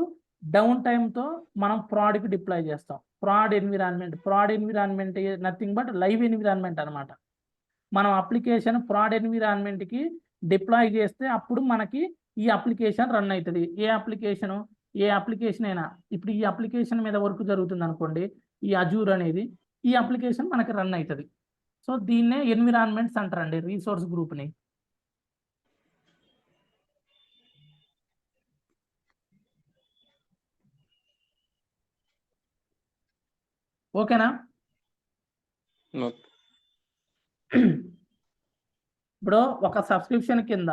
డౌన్ టైంతో మనం ప్రాడ్కి డిప్లాయ్ చేస్తాం. Proud environment nothing but live environment అనమాట. మనం అప్లికేషన్ ప్రాడ్ ఎన్విరాన్మెంట్కి డిప్లాయ్ చేస్తే అప్పుడు మనకి ఈ అప్లికేషన్ రన్ అవుతుంది. ఏ అప్లికేషన్ అయినా ఇప్పుడు ఈ అప్లికేషన్ మీద వర్క్ జరుగుతుంది అనుకోండి, ఈ అజూర్ అనేది ఈ అప్లికేషన్ మనకి రన్ అవుతుంది. సో దీన్నే ఎన్విరాన్మెంట్స్ అంటారండి రీసోర్స్ గ్రూప్ని. ఓకేనా? ఇప్పుడు ఒక సబ్స్క్రిప్షన్ కింద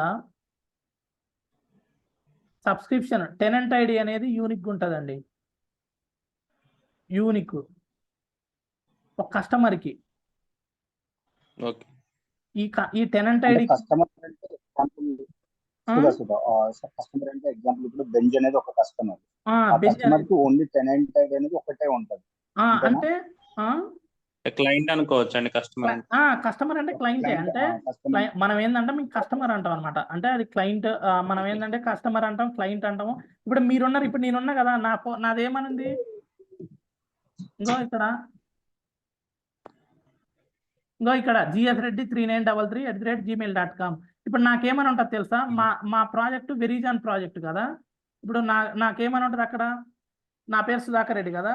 సబ్స్క్రిప్షన్ టెనెంట్ ఐడి అనేది యూనిక్ ఉంటుందండి. యూనిక్ ఒక కస్టమర్కి ఈ టెనెంట్ ఐడి కస్టమర్ అంటే ఎగ్జాంపుల్ ఇప్పుడు బెంజ్ అనేది ఒక కస్టమర్, కస్టమర్ కి ఓన్లీ టెనెంట్ ఐడి అనేది ఒకటే ఉంటది. అంటే క్లయింట్ అనుకోవచ్చు అండి. కస్టమర్ అంటే క్లయింటే. అంటే మనం ఏంటంటే మీకు కస్టమర్ అంటాం అనమాట. అంటే అది క్లయింట్, మనం ఏంటంటే కస్టమర్ అంటాం, క్లయింట్ అంటాము. ఇప్పుడు మీరున్నారు, ఇప్పుడు నేనున్నా కదా, నాదేమనుంది ఇంకో ఇక్కడ gsreddy3933@gmail.com. ఇప్పుడు నాకేమని ఉంటుంది తెలుసా, మా ప్రాజెక్ట్ వెరిజాన్ ప్రాజెక్ట్ కదా. ఇప్పుడు నాకేమని ఉంటుంది అక్కడ, నా పేరు సుధాకర్ రెడ్డి కదా,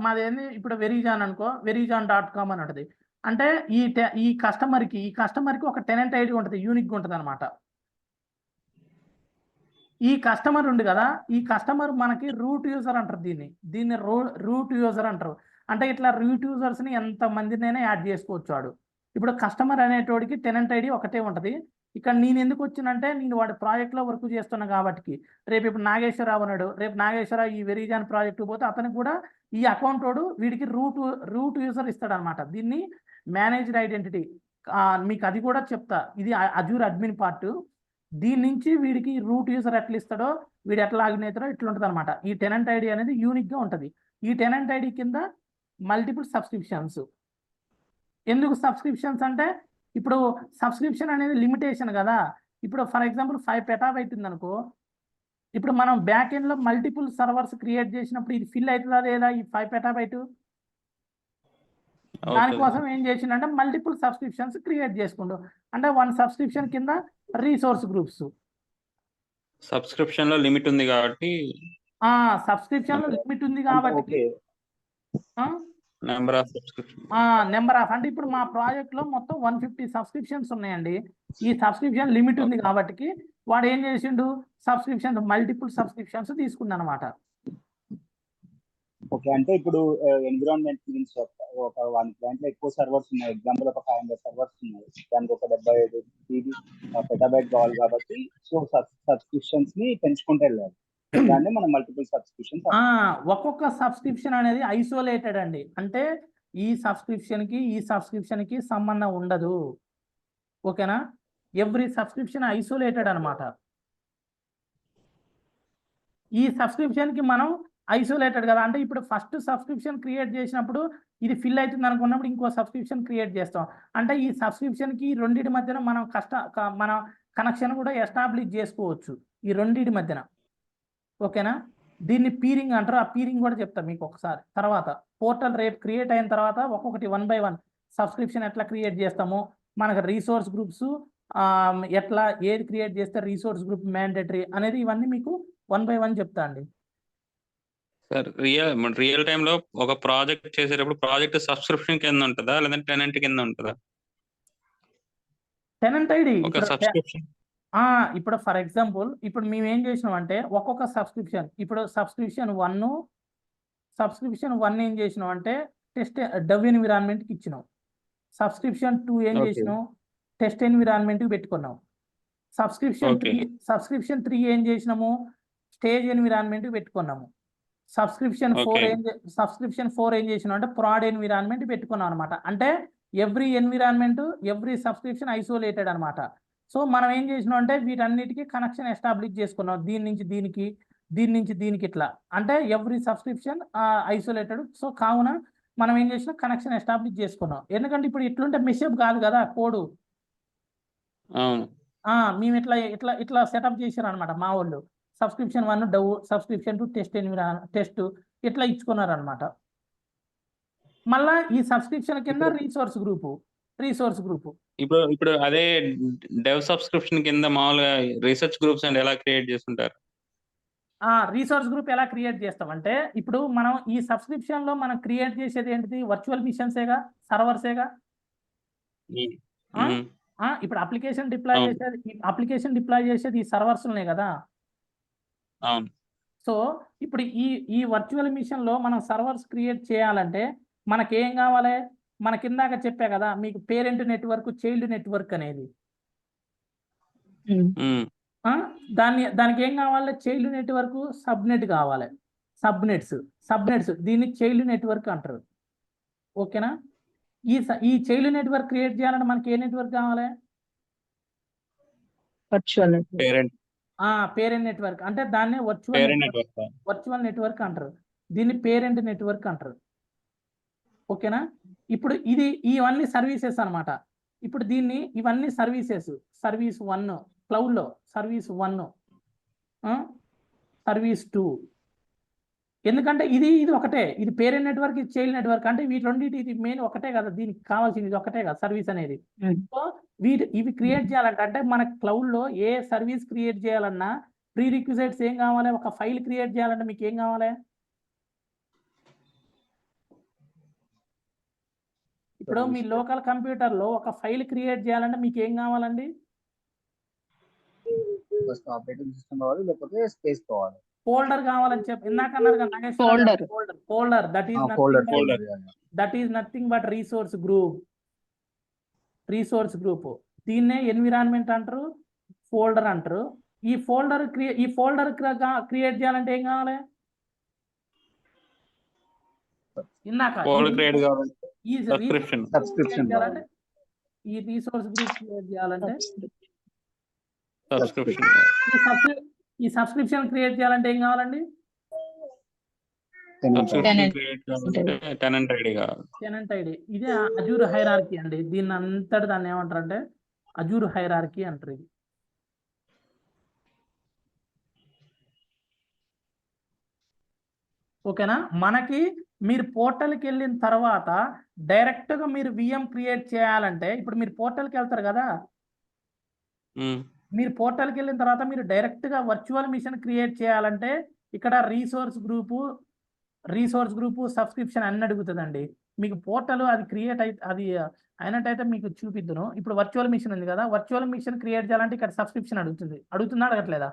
మాదేంది ఇప్పుడు వెరిజాన్ అనుకో, verizon.com అని ఉంటుంది. అంటే ఈ కస్టమర్కి ఒక టెనెంట్ ఐడి ఉంటుంది, యూనిక్గా ఉంటుంది అనమాట. ఈ కస్టమర్ ఉంది కదా, ఈ కస్టమర్ మనకి రూట్ యూజర్ అంటారు. దీన్ని రూట్ యూజర్ అంటారు. అంటే ఇట్లా రూట్ యూజర్స్ని ఎంతమందినైనా యాడ్ చేసుకోవచ్చు వాడు. ఇప్పుడు కస్టమర్ అనేటోడికి టెనెంట్ ఐడి ఒకటే ఉంటుంది. ఇక్కడ నేను ఎందుకు వచ్చినంటే నేను వాడి ప్రాజెక్ట్లో వర్క్ చేస్తున్నా కాబట్టి. రేపు ఇప్పుడు నాగేశ్వరరావు అన్నాడు, రేపు నాగేశ్వరరావు ఈ వెరిజాన్ ప్రాజెక్ట్ పోతే అతనికి కూడా ఈ అకౌంట్ వాడు వీడికి రూట్ యూజర్ ఇస్తాడు అనమాట. దీన్ని మేనేజ్డ్ ఐడెంటిటీ, మీకు అది కూడా చెప్తా. ఇది అజూర్ అడ్మిన్ పార్ట్. దీని నుంచి వీడికి రూట్ యూజర్ ఎట్లా ఇస్తాడో, వీడు ఎట్లా లాగిన్ అవుతాడో ఇట్లా ఉంటుంది అనమాట. ఈ టెనెంట్ ఐడి అనేది యూనిక్గా ఉంటుంది. ఈ టెనెంట్ ఐడి కింద మల్టిపుల్ సబ్స్క్రిప్షన్స్. ఎందుకు సబ్స్క్రిప్షన్స్ అంటే ఇప్పుడు సబ్స్క్రిప్షన్ అనేది లిమిటేషన్ కదా. ఇప్పుడు ఫర్ ఎగ్జాంపుల్ 5 PB ఉంది అనుకో, ఇప్పుడు మనం బ్యాక్ ఎండ్లో మల్టిపుల్ సర్వర్స్ క్రియేట్ చేసినప్పుడు ఇది ఫిల్ అవుతుందా లేదా ఈ 5 PB? దానికోసం ఏం చేసిందంటే మల్టిపుల్ సబ్స్క్రిప్షన్స్ క్రియేట్ చేసుకుంటూ, అంటే 1 సబ్స్క్రిప్షన్ కింద రీసోర్స్ గ్రూప్స్. సబ్స్క్రిప్షన్ లో లిమిట్ ఉంది కాబట్టి నెంబర్ ఆఫ్ అంటే ఇప్పుడు మా ప్రాజెక్ట్ లో మొత్తం 150 సబ్స్క్రిప్షన్స్ ఉన్నాయండి. ఈ సబ్స్క్రిప్షన్ లిమిట్ ఉంది కాబట్టి వాడు ఏం చేసిండు, మల్టిపుల్ సబ్స్క్రిప్షన్స్ తీసుకున్నాడు అనమాట. ఓకే, అంటే ఇప్పుడు ఎన్విరాన్మెంట్ మీన్స్ ఒక 1 client లో ఎక్కువ సర్వర్స్ ఉన్నాయి, ఎగ్జాంపుల్ ఒక 500 సర్వర్స్ ఉన్నాయి, దానికి ఒక 75 GB పెటాబైట్ కావాలి కాబట్టి సో సబ్స్క్రిప్షన్స్ ని పెంచుకుంటూ వెళ్ళాలి. దాన్ని మనం మల్టిపుల్ సబ్స్క్రిప్షన్స్. ఒక్కొక్క సబ్స్క్రిప్షన్ అనేది ఐసోలేటెడ్ అండి, అంటే ఈ సబ్స్క్రిప్షన్ కి సంబంధం ఉండదు. ఓకేనా, ఎవ్రీ సబ్స్క్రిప్షన్ ఐసోలేటెడ్ అనమాట. ఈ సబ్స్క్రిప్షన్ కి మనం ఐసోలేటెడ్ కదా, అంటే ఇప్పుడు ఫస్ట్ సబ్స్క్రిప్షన్ క్రియేట్ చేసినప్పుడు ఇది ఫిల్ అవుతుంది అనుకున్నప్పుడు ఇంకో సబ్స్క్రిప్షన్ క్రియేట్ చేస్తాం. అంటే ఈ సబ్స్క్రిప్షన్ కి రెండింటి మధ్యన మనం మన కనెక్షన్ కూడా ఎస్టాబ్లిష్ చేసుకోవచ్చు ఈ రెండింటి మధ్యన. ఓకేనా, దీన్ని పీరింగ్ అంటారు. ఆ పీరింగ్ కూడా చెప్తాం మీకు ఒకసారి తర్వాత. పోర్టల్ రేపు క్రియేట్ అయిన తర్వాత ఒక్కొక్కటి 1 by 1 సబ్స్క్రిప్షన్ ఎట్లా క్రియేట్ చేస్తామో, మనకు రీసోర్స్ గ్రూప్స్ ఎట్లా ఏది క్రియేట్ చేస్తే రీసోర్స్ గ్రూప్ మ్యాండేటరీ అనేది ఇవన్నీ మీకు 1 by 1 చెప్తా అండి. సార్ రియల్ టైమ్ లో ఒక ప్రాజెక్ట్ చేసేటప్పుడు ప్రాజెక్ట్ సబ్స్క్రిప్షన్ కింద ఉంటుందా లేదంటే టెనెంట్ కింద ఉంటుందా? టెనెంట్ ఐడి ఒక సబ్స్క్రిప్షన్ ఇప్పుడు ఫర్ ఎగ్జాంపుల్ ఇప్పుడు మేము ఏం చేసినాం అంటే ఒక్కొక్క సబ్స్క్రిప్షన్, ఇప్పుడు సబ్స్క్రిప్షన్ 1 ఏం చేసినాం అంటే టెస్ట్ డవ్ ఎన్విరాన్మెంట్కి ఇచ్చినాం. సబ్స్క్రిప్షన్ 2 ఏం చేసినాం, టెస్ట్ ఎన్విరాన్మెంట్కి పెట్టుకున్నాం. సబ్స్క్రిప్షన్ 3 ఏం చేసినాము, స్టేజ్ ఎన్విరాన్మెంట్కి పెట్టుకున్నాము. సబ్స్క్రిప్షన్ 4 ఏం చేసినాం అంటే ప్రాడ్ ఎన్విరాన్మెంట్ పెట్టుకున్నాం అనమాట. అంటే every environment every subscription isolated అనమాట. సో మనం ఏం చేసినాం అంటే వీటన్నిటికీ కనెక్షన్ ఎస్టాబ్లిష్ చేసుకున్నాం, దీని నుంచి దీనికి ఇట్లా, అంటే ఎవ్రీ సబ్స్క్రిప్షన్ ఐసోలేటెడ్. సో కావున మనం ఏం చేసినాం కనెక్షన్ ఎస్టాబ్లిష్ చేసుకున్నాం. ఎందుకంటే ఇప్పుడు ఇట్లుంటే మెషప్ కాదు కదా కోడ్. మేము ఇట్లా సెటప్ చేశారు అనమాట మా వాళ్ళు. సబ్స్క్రిప్షన్ 1 డవ్, సబ్స్క్రిప్షన్ 2 టెస్ట్ ఇట్లా ఇచ్చుకున్నారు అనమాట. మళ్ళా ఈ సబ్స్క్రిప్షన్ కింద రీసోర్స్ గ్రూప్. ఇప్పుడు అదే డెవ్ సబ్స్క్రిప్షన్ కింద మామూలుగా రీసెర్చ్ గ్రూప్స్ అండ్ ఎలా క్రియేట్ చేస్తుంటారు? రీసోర్స్ గ్రూప్ ఎలా క్రియేట్ చేస్తామంటే ఇప్పుడు మనం ఈ సబ్స్క్రిప్షన్ లో మనం క్రియేట్ చేసేది ఏంటిది, వర్చువల్ మిషన్సేగా, సర్వర్సేగా. ఇప్పుడు అప్లికేషన్ డిప్లాయ్ చేసేది ఈ సర్వర్స్ ఉన్నాయి కదా. సో ఇప్పుడు ఈ వర్చువల్ మిషన్ లో మనం సర్వర్స్ క్రియేట్ చేయాలంటే మనకేం కావాలి, మన కిందాక చెప్పా కదా మీకు పేరెంట్ నెట్వర్క్, చైల్డ్ నెట్వర్క్ అనేది. దానికి ఏం కావాలి, చైల్డ్ నెట్వర్క్, సబ్నెట్ కావాలి. సబ్నెట్స్ దీన్ని చైల్డ్ నెట్వర్క్ అంటారు. ఓకేనా, ఈ చైల్డ్ నెట్వర్క్ క్రియేట్ చేయాలంటే మనకి ఏ నెట్వర్క్ కావాలి, పేరెంట్ నెట్వర్క్. అంటే దాన్ని వర్చువల్ నెట్వర్క్ అంటారు, దీన్ని పేరెంట్ నెట్వర్క్ అంటారు. ఓకేనా, ఇప్పుడు ఇవన్నీ సర్వీసెస్ అనమాట. ఇప్పుడు ఇవన్నీ సర్వీస్ 1 క్లౌడ్ లో, సర్వీస్ 1, సర్వీస్ 2. ఎందుకంటే ఇది ఒకటే, ఇది పేరెంట్ నెట్వర్క్, ఇది చైల్డ్ నెట్వర్క్. అంటే వీటి రెండింటి ఇది మెయిన్ ఒకటే కదా, దీనికి కావాల్సింది ఇది ఒకటే కదా సర్వీస్ అనేది. సో ఇవి క్రియేట్ చేయాలంటే అంటే మన క్లౌడ్ లో ఏ సర్వీస్ క్రియేట్ చేయాలన్నా ప్రీ రిక్విజైట్స్ ఏం కావాలి, ఒక ఫైల్ క్రియేట్ చేయాలంటే మీకు ఏం కావాలి, ఇప్పుడు మీ లోకల్ కంప్యూటర్ లో ఒక ఫైల్ క్రియేట్ చేయాలంటే మీకు ఏం కావాలండి, ఆపరేటింగ్ సిస్టమ్ కావాలి లేకపోతే స్పేస్ కావాలి, ఫోల్డర్ కావాలని చెప్పి ఇందాక అన్నారు కదా Nagesh. Folder that is nothing but resource group. దీన్నే ఎన్విరాన్మెంట్ అంటారు, ఫోల్డర్ అంటారు. ఈ ఫోల్డర్ క్రియేట్ చేయాలంటే ఏం కావాలి, ఇందాక ఈ రీసోర్స్ గ్రూప్ క్రియేట్ చేయాలంటే, ఈ సబ్స్క్రిప్షన్ క్రియేట్ చేయాలంటే ఏం కావాలండి, టెనెంట్ ఐడి. ఇదే అజూర్ హైరార్కీ అండి. దాన్ని ఏమంటారు అంటే అజూర్ హైరార్కీ అంటారు. ఇది ఓకేనా. మనకి మీరు పోర్టల్కి వెళ్ళిన తర్వాత డైరెక్ట్గా మీరు విఎం క్రియేట్ చేయాలంటే, ఇప్పుడు మీరు పోర్టల్కి వెళ్తారు కదా, మీరు పోర్టల్కి వెళ్ళిన తర్వాత మీరు డైరెక్ట్గా వర్చువల్ మిషన్ క్రియేట్ చేయాలంటే ఇక్కడ రీసోర్స్ గ్రూపు సబ్స్క్రిప్షన్ అన్ని అడుగుతుందండి. మీకు పోర్టల్ అది క్రియేట్ అయినట్టయితే మీకు చూపిద్దును. ఇప్పుడు వర్చువల్ మిషన్ ఉంది కదా, వర్చువల్ మిషన్ క్రియేట్ చేయాలంటే ఇక్కడ సబ్స్క్రిప్షన్ అడుగుతుందా, అడగట్లేదా?